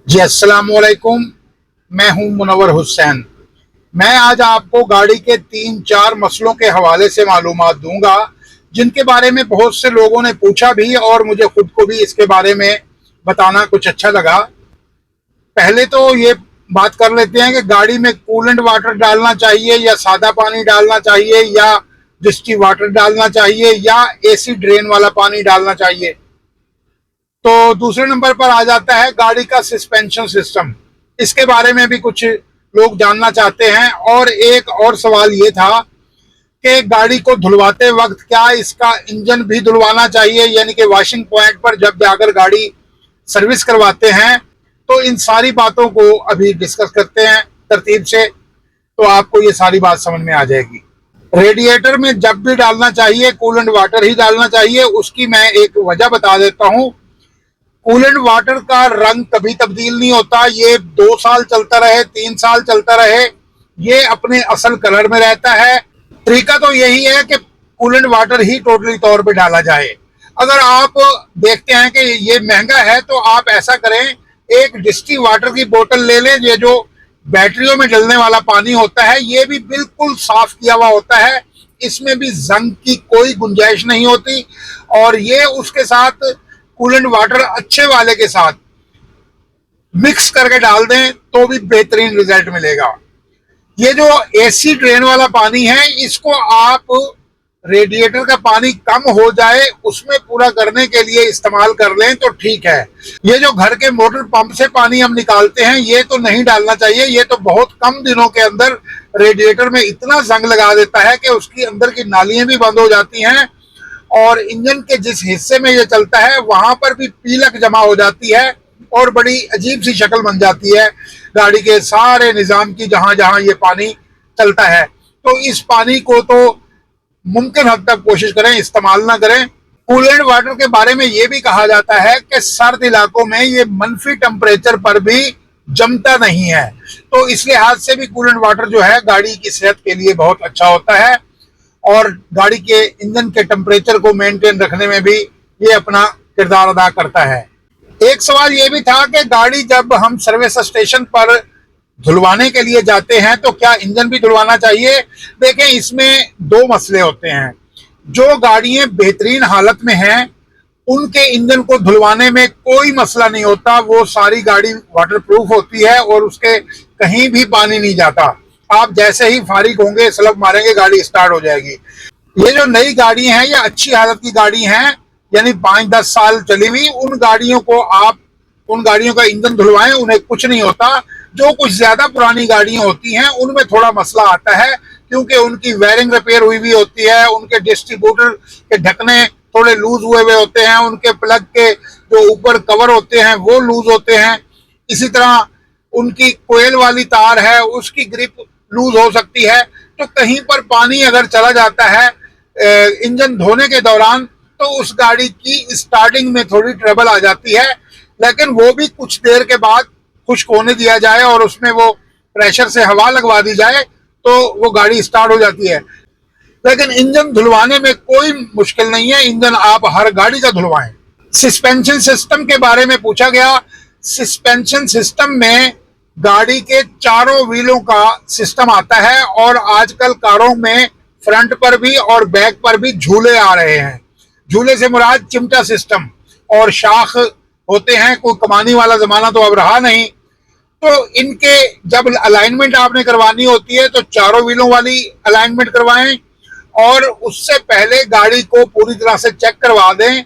जी अस्सलाम वालेकुम। मैं हूं मुनव्वर हुसैन। मैं आज आपको गाड़ी के 3-4 मसलों के हवाले से मालूमात दूंगा जिनके बारे में बहुत से लोगों ने पूछा भी और मुझे खुद को भी इसके बारे में बताना कुछ अच्छा लगा। पहले तो ये बात कर लेते हैं कि गाड़ी में कूलेंट वाटर डालना चाहिए या सादा पानी डालना चाहिए या डिस्टिल वाटर डालना चाहिए या एसी ड्रेन वाला पानी डालना चाहिए। तो दूसरे नंबर पर आ जाता है गाड़ी का सस्पेंशन सिस्टम। इसके बारे में भी कुछ लोग जानना चाहते हैं। और एक और सवाल ये था कि गाड़ी को धुलवाते वक्त क्या इसका इंजन भी धुलवाना चाहिए, यानी कि वॉशिंग पॉइंट पर जब जाकर गाड़ी सर्विस करवाते हैं। तो इन सारी बातों को अभी डिस्कस करते हैं तरतीब से, तो आपको ये सारी बात समझ में आ जाएगी। रेडिएटर में जब भी डालना चाहिए कूलेंट वाटर ही डालना चाहिए। उसकी मैं एक वजह बता देता हूँ। कूलेंट वाटर का रंग कभी तब्दील नहीं होता। ये 2 साल चलता रहे, 3 साल चलता रहे, ये अपने असल कलर में रहता है। तरीका तो यही है कि कूलेंट वाटर ही टोटली तौर पे डाला जाए। अगर आप देखते हैं कि ये महंगा है तो आप ऐसा करें, एक डिस्टिल वाटर की बोतल ले लें। ये जो बैटरियों में डलने वाला पानी होता है ये भी बिल्कुल साफ किया हुआ होता है, इसमें भी जंग की कोई गुंजाइश नहीं होती। और ये उसके साथ कूलेंट वाटर अच्छे वाले के साथ मिक्स करके डाल दें तो भी बेहतरीन रिजल्ट मिलेगा। ये जो एसी ड्रेन वाला पानी है इसको आप रेडिएटर का पानी कम हो जाए उसमें पूरा करने के लिए इस्तेमाल कर लें तो ठीक है। ये जो घर के मोटर पंप से पानी हम निकालते हैं ये तो नहीं डालना चाहिए। ये तो बहुत कम दिनों के अंदर रेडिएटर में इतना जंग लगा देता है कि उसकी अंदर की नालियां भी बंद हो जाती हैं और इंजन के जिस हिस्से में ये चलता है वहां पर भी पीलक जमा हो जाती है और बड़ी अजीब सी शक्ल बन जाती है गाड़ी के सारे निजाम की, जहां जहां ये पानी चलता है। तो इस पानी को तो मुमकिन हद तक कोशिश करें इस्तेमाल ना करें। कूलेंट वाटर के बारे में ये भी कहा जाता है कि सर्द इलाकों में ये मंफी टेम्परेचर पर भी जमता नहीं है। तो इस लिहाज से भी कूलेंट वाटर जो है गाड़ी की सेहत के लिए बहुत अच्छा होता है और गाड़ी के इंजन के टेम्परेचर को मेंटेन रखने में भी ये अपना किरदार अदा करता है। एक सवाल ये भी था कि गाड़ी जब हम सर्विस स्टेशन पर धुलवाने के लिए जाते हैं तो क्या इंजन भी धुलवाना चाहिए। देखें, इसमें 2 मसले होते हैं। जो गाड़ियां बेहतरीन हालत में हैं उनके इंजन को धुलवाने में कोई मसला नहीं होता। वो सारी गाड़ी वाटरप्रूफ होती है और उसके कहीं भी पानी नहीं जाता। आप जैसे ही फारिग होंगे, स्लग मारेंगे, गाड़ी स्टार्ट हो जाएगी। ये जो नई गाड़ी हैं या अच्छी हालत की गाड़ी हैं, यानी 5-10 साल चली हुई, उन गाड़ियों को आप उन गाड़ियों का इंजन धुलवाएं, उन्हें कुछ नहीं होता। जो कुछ ज्यादा पुरानी गाड़ियां होती हैं उनमें थोड़ा मसला आता है क्योंकि उनकी वायरिंग रिपेयर हुई हुई होती है, उनके डिस्ट्रीब्यूटर के ढकने थोड़े लूज हुए हुए होते हैं, उनके प्लग के जो ऊपर कवर होते हैं वो लूज होते हैं। इसी तरह उनकी कोयल वाली तार है उसकी ग्रिप लूज हो सकती है। तो कहीं पर पानी अगर चला जाता है इंजन धोने के दौरान तो उस गाड़ी की स्टार्टिंग में थोड़ी ट्रबल आ जाती है, लेकिन वो भी कुछ देर के बाद खुश्क होने दिया जाए और उसमें वो प्रेशर से हवा लगवा दी जाए तो वो गाड़ी स्टार्ट हो जाती है। लेकिन इंजन धुलवाने में कोई मुश्किल नहीं है, इंजन आप हर गाड़ी का धुलवाएं। सस्पेंशन सिस्टम के बारे में पूछा गया। सस्पेंशन सिस्टम में गाड़ी के चारों व्हीलों का सिस्टम आता है और आजकल कारों में फ्रंट पर भी और बैक पर भी झूले आ रहे हैं। झूले से मुराद चिमटा सिस्टम और शाख होते हैं। कोई कमानी वाला जमाना तो अब रहा नहीं। तो इनके जब अलाइनमेंट आपने करवानी होती है तो चारों व्हीलों वाली अलाइनमेंट करवाएं और उससे पहले गाड़ी को पूरी तरह से चेक करवा दें।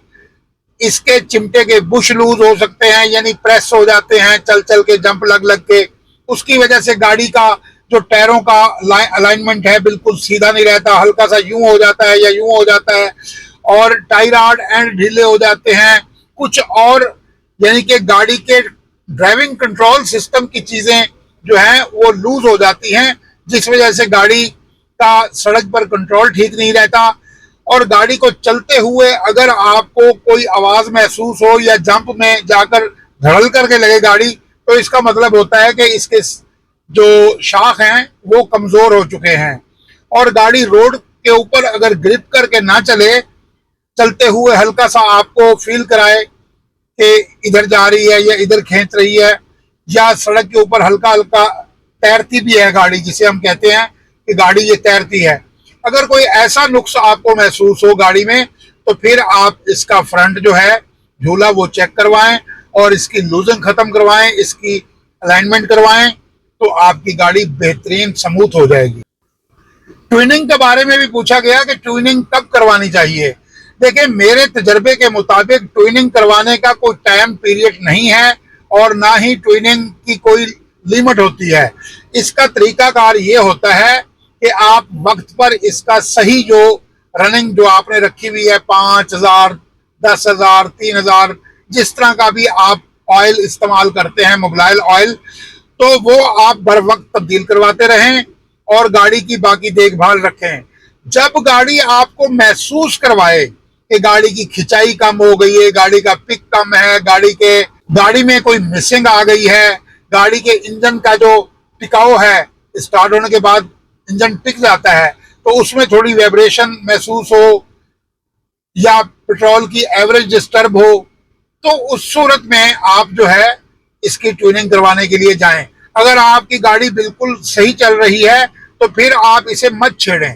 इसके चिमटे के बुश लूज हो सकते हैं, यानी प्रेस हो जाते हैं चल चल के, जंप लग लग के। उसकी वजह से गाड़ी का जो टायरों का अलाइनमेंट है बिल्कुल सीधा नहीं रहता, हल्का सा यूं हो जाता है या यूं हो जाता है और टाई रॉड एंड ढीले हो जाते हैं कुछ और, यानी कि गाड़ी के ड्राइविंग कंट्रोल सिस्टम की चीजें जो हैं वो लूज हो जाती हैं, जिस वजह से गाड़ी का सड़क पर कंट्रोल ठीक नहीं रहता। और गाड़ी को चलते हुए अगर आपको कोई आवाज महसूस हो या जंप में जाकर धड़ल करके लगे गाड़ी, तो इसका मतलब होता है कि इसके जो शाख हैं वो कमजोर हो चुके हैं। और गाड़ी रोड के ऊपर अगर ग्रिप करके ना चले, चलते हुए हल्का सा आपको फील कराए कि इधर जा रही है या इधर खींच रही है, या सड़क के ऊपर हल्का हल्का तैरती भी है गाड़ी, जिसे हम कहते हैं कि गाड़ी ये तैरती है। अगर कोई ऐसा नुक्स आपको महसूस हो गाड़ी में, तो फिर आप इसका फ्रंट जो है झूला वो चेक करवाएं और इसकी लूजिंग खत्म करवाएं, इसकी अलाइनमेंट करवाएं, तो आपकी गाड़ी बेहतरीन स्मूथ हो जाएगी। ट्यूनिंग के बारे में भी पूछा गया कि ट्यूनिंग कब करवानी चाहिए। देखिए, मेरे तजर्बे के मुताबिक ट्यूनिंग करवाने का कोई टाइम पीरियड नहीं है और ना ही ट्यूनिंग की कोई लिमिट होती है। इसका तरीकाकार ये होता है कि आप वक्त पर इसका सही जो रनिंग जो आपने रखी हुई है 5,000, 10,000, 3,000, जिस तरह का भी आप ऑयल इस्तेमाल करते हैं, मोबाइल ऑयल, तो वो आप बर वक्त तब्दील करवाते रहें और गाड़ी की बाकी देखभाल रखें। जब गाड़ी आपको महसूस करवाए कि गाड़ी की खिंचाई कम हो गई है, गाड़ी का पिक कम है, गाड़ी में कोई मिसिंग आ गई है, गाड़ी के इंजन का जो टिकाव है, स्टार्ट होने के बाद इंजन टिक जाता है, तो उसमें थोड़ी वाइब्रेशन महसूस हो या पेट्रोल की एवरेज डिस्टर्ब हो, तो उस सूरत में आप जो है इसकी ट्यूनिंग करवाने के लिए जाएं। अगर आपकी गाड़ी बिल्कुल सही चल रही है तो फिर आप इसे मत छेड़ें,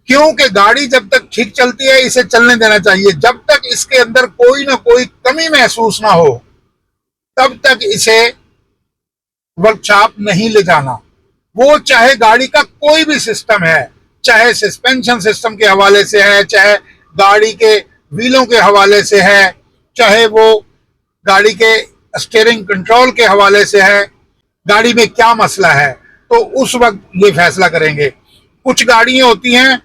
क्योंकि गाड़ी जब तक ठीक चलती है इसे चलने देना चाहिए। जब तक इसके अंदर कोई ना कोई कमी महसूस ना हो तब तक इसे वर्कशॉप नहीं ले जाना। वो चाहे गाड़ी का कोई भी सिस्टम है, चाहे सस्पेंशन सिस्टम के हवाले से है, चाहे गाड़ी के व्हीलों के हवाले से है, चाहे वो गाड़ी के स्टीयरिंग कंट्रोल के हवाले से है, गाड़ी में क्या मसला है, तो उस वक्त ये फैसला करेंगे। कुछ गाड़ियां होती हैं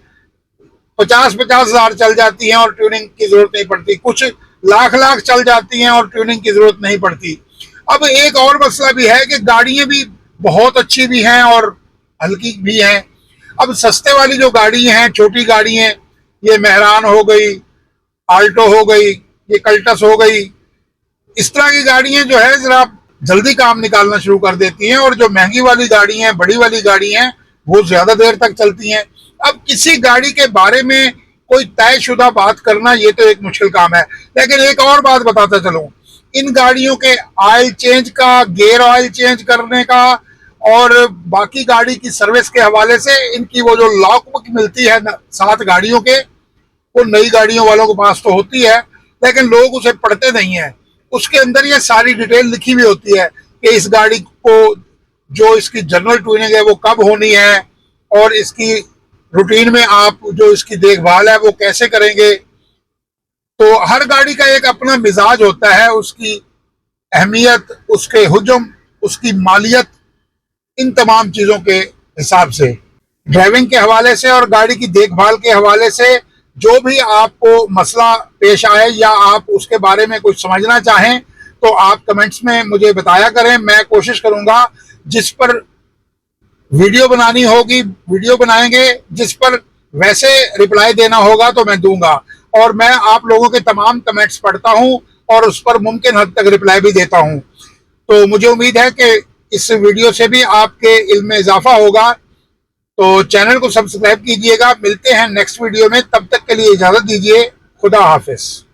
50-50 हजार चल जाती हैं और ट्यूनिंग की जरूरत नहीं पड़ती, कुछ लाख चल जाती हैं और ट्यूनिंग की जरूरत नहीं पड़ती। अब एक और मसला भी है कि गाड़ियां भी बहुत अच्छी भी हैं और हल्की भी हैं। अब सस्ते वाली जो गाड़ी हैं, छोटी गाड़ी हैं, ये मेहरान हो गई, आल्टो हो गई, ये कल्टस हो गई, इस तरह की गाड़ियां जो है जरा जल्दी काम निकालना शुरू कर देती हैं, और जो महंगी वाली गाड़ी हैं, बड़ी वाली गाड़ी हैं, वो ज्यादा देर तक चलती हैं। अब किसी गाड़ी के बारे में कोई तयशुदा बात करना ये तो एक मुश्किल काम है, लेकिन एक और बात बताता चलूं, इन गाड़ियों के ऑयल चेंज का, गियर ऑयल चेंज करने का और बाकी गाड़ी की सर्विस के हवाले से इनकी वो जो लॉग बुक मिलती है साथ गाड़ियों के, वो नई गाड़ियों वालों के पास तो होती है, लेकिन लोग उसे पढ़ते नहीं है। उसके अंदर ये सारी डिटेल लिखी हुई होती है कि इस गाड़ी को जो इसकी जनरल ट्यूनिंग है वो कब होनी है और इसकी रूटीन में आप जो इसकी देखभाल है वो कैसे करेंगे। तो हर गाड़ी का एक अपना मिजाज होता है, उसकी अहमियत, उसके हुजम, उसकी मालियत, इन तमाम चीजों के हिसाब से, ड्राइविंग के हवाले से और गाड़ी की देखभाल के हवाले से जो भी आपको मसला पेश आए या आप उसके बारे में कुछ समझना चाहें तो आप कमेंट्स में मुझे बताया करें। मैं कोशिश करूंगा जिस पर वीडियो बनानी होगी वीडियो बनाएंगे, जिस पर वैसे रिप्लाई देना होगा तो मैं दूंगा, और मैं आप लोगों के तमाम कमेंट्स पढ़ता हूं और उस पर मुमकिन हद तक रिप्लाई भी देता हूं। तो मुझे उम्मीद है कि इस वीडियो से भी आपके इल्म में इजाफा होगा। तो चैनल को सब्सक्राइब कीजिएगा। मिलते हैं नेक्स्ट वीडियो में, तब तक के लिए इजाजत दीजिए। खुदा हाफिज।